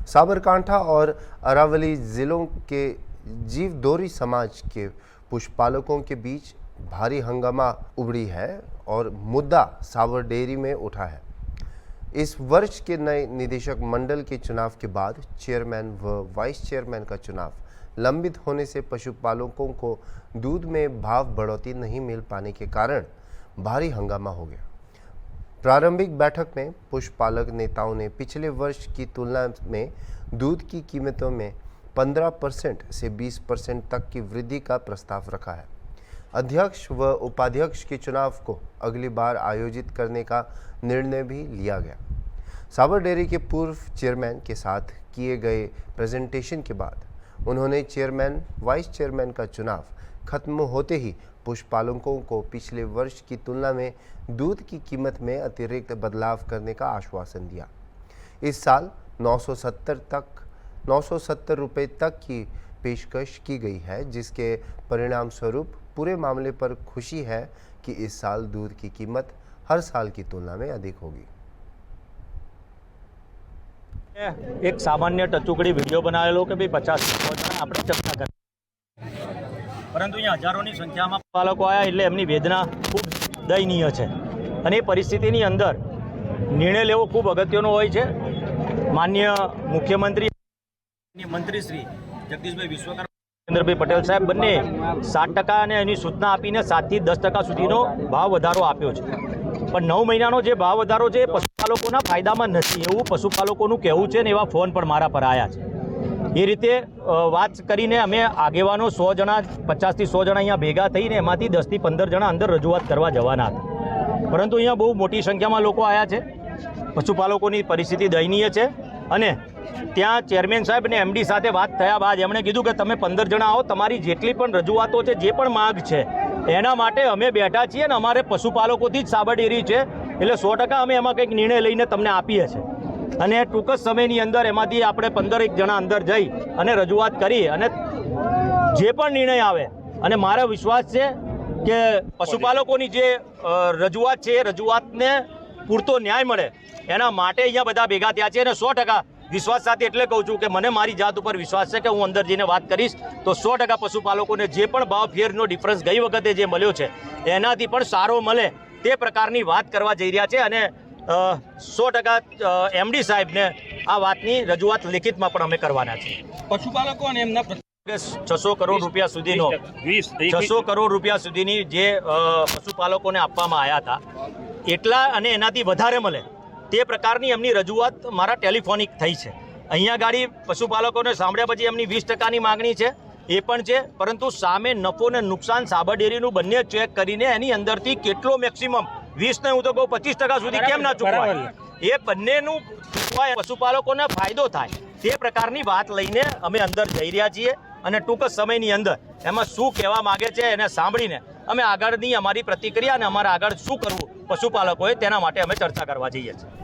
साबरकांठा और अरावली जिलों के जीवदोरी समाज के पशुपालकों के बीच भारी हंगामा उभरी है और मुद्दा साबर डेयरी में उठा है। इस वर्ष के नए निदेशक मंडल के चुनाव के बाद चेयरमैन व वाइस चेयरमैन का चुनाव लंबित होने से पशुपालकों को दूध में भाव बढ़ोतरी नहीं मिल पाने के कारण भारी हंगामा हो गया। प्रारंभिक बैठक में पशुपालक नेताओं ने पिछले वर्ष की तुलना में दूध की कीमतों में 15% से 20% तक की वृद्धि का प्रस्ताव रखा है। अध्यक्ष व उपाध्यक्ष के चुनाव को अगली बार आयोजित करने का निर्णय भी लिया गया। साबर डेयरी के पूर्व चेयरमैन के साथ किए गए प्रेजेंटेशन के बाद उन्होंने चेयरमैन वाइस चेयरमैन का चुनाव खत्म होते ही पशुपालकों को पिछले वर्ष की तुलना में दूध की कीमत में अतिरिक्त बदलाव करने का आश्वासन दिया। इस साल 970 रुपये तक की पेशकश की गई है, जिसके परिणाम स्वरूप पूरे मामले पर खुशी है कि इस साल दूध की कीमत हर साल की तुलना में अधिक होगी। एक सामान्य टचुकड़ी वीडियो बनावेलो कि भाई 50 આપણે ચર્ચા કરી, પરંતુ અહીંયા હજારોની સંખ્યામાં પાલકો આવ્યા એટલે એમની વેદના ખૂબ દયનીય છે અને એ પરિસ્થિતિની અંદર નિર્ણય લેવો ખૂબ અગત્યનો હોય છે। માનનીય મુખ્યમંત્રી મંત્રીશ્રી જગદીશભાઈ વિશ્વકર્મા નરેન્દ્રભાઈ પટેલ સાહેબ બંને 7% અને એની સૂચના આપીને 7 થી 10% સુધીનો ભાવ વધારો આપ્યો છે, પણ 9 મહિનાનો જે ભાવ વધારો છે એ પશુપાલકોના ફાયદામાં નથી એવું પશુપાલકોનું કહેવું છે ને એવા ફોન પણ મારા પર આવ્યા છે। એ રીતે વાત કરીને અમે આગેવાનો 100 જણા 50 થી 100 જણા અહીંયા ભેગા થઈને એમાંથી 10 થી 15 જણા અંદર રજૂઆત કરવા જવાના હતા, પરંતુ અહીંયા બહુ મોટી સંખ્યામાં લોકો આવ્યા છે। પશુપાલકોની પરિસ્થિતિ દયનીય છે અને ત્યાં ચેરમેન સાહેબ અને એમડી સાથે વાત થયા બાદ એમણે કીધું કે તમે 15 જણા આવો, તમારી જેટલી પણ રજૂઆતો છે, જે પણ માગ છે એના માટે અમે બેઠા છીએ અને અમારે પશુપાલકોથી જ સાબર ડેરી છે એટલે 100% અમે એમાં કંઈક નિર્ણય લઈને તમને આપીએ છીએ અને ટૂંક જ સમયની અંદર એમાંથી આપણે 15 જણા અંદર જઈ અને રજૂઆત કરી અને જે પણ નિર્ણય આવે અને મારો વિશ્વાસ છે કે પશુપાલકોની જે રજૂઆત છે એ રજૂઆતને પૂરતો ન્યાય મળે એના માટે અહીંયા બધા ભેગા થયા છે અને 100% વિશ્વાસ સાથે એટલે કહું છું કે મને મારી જાત ઉપર વિશ્વાસ છે કે હું અંદર જઈને વાત કરીશ તો 100% પશુપાલકોને જે પણ ભાવ ફેરનો ડિફરન્સ ગઈ વખતે જે મળ્યો છે એનાથી પણ સારો મળે તે પ્રકારની વાત કરવા જઈ રહ્યા છે અને 100% એમડી સાહેબને આ વાતની રજૂઆત લિખિતમાં પણ અમે કરવાના છીએ। પશુપાલકો અને એમના 600 કરોડ રૂપિયા સુધીનો 600 કરોડ રૂપિયા સુધીની જે પશુપાલકોને આપવામાં આવ્યા હતા એટલા અને એનાથી વધારે મળે તે પ્રકારની એમની રજૂઆત મારા ટેલિફોનિક થઈ છે। અહીંયા ગાડી પશુપાલકોને સાંભળ્યા પછી એમની 20%ની માગણી છે એ પણ છે, પરંતુ સામે નફો ને નુકસાન સાબર ડેરીનું બંને ચેક કરીને એની અંદરથી કેટલો મેક્સિમમ 20 ને હું તો કહું 25% સુધી કેમ ના ચૂકવાય એ બંનેનું ચૂકવાય પશુપાલકોને ફાયદો થાય તે પ્રકારની વાત લઈને અમે અંદર જઈ રહ્યા છીએ અને ટૂંક જ સમયની અંદર એમાં શું કહેવા માગે છે એને સાંભળીને અમે આગળની અમારી પ્રતિક્રિયા અને અમારા આગળ શું કરવું પશુપાલકોએ તેના માટે અમે ચર્ચા કરવા જઈએ છીએ।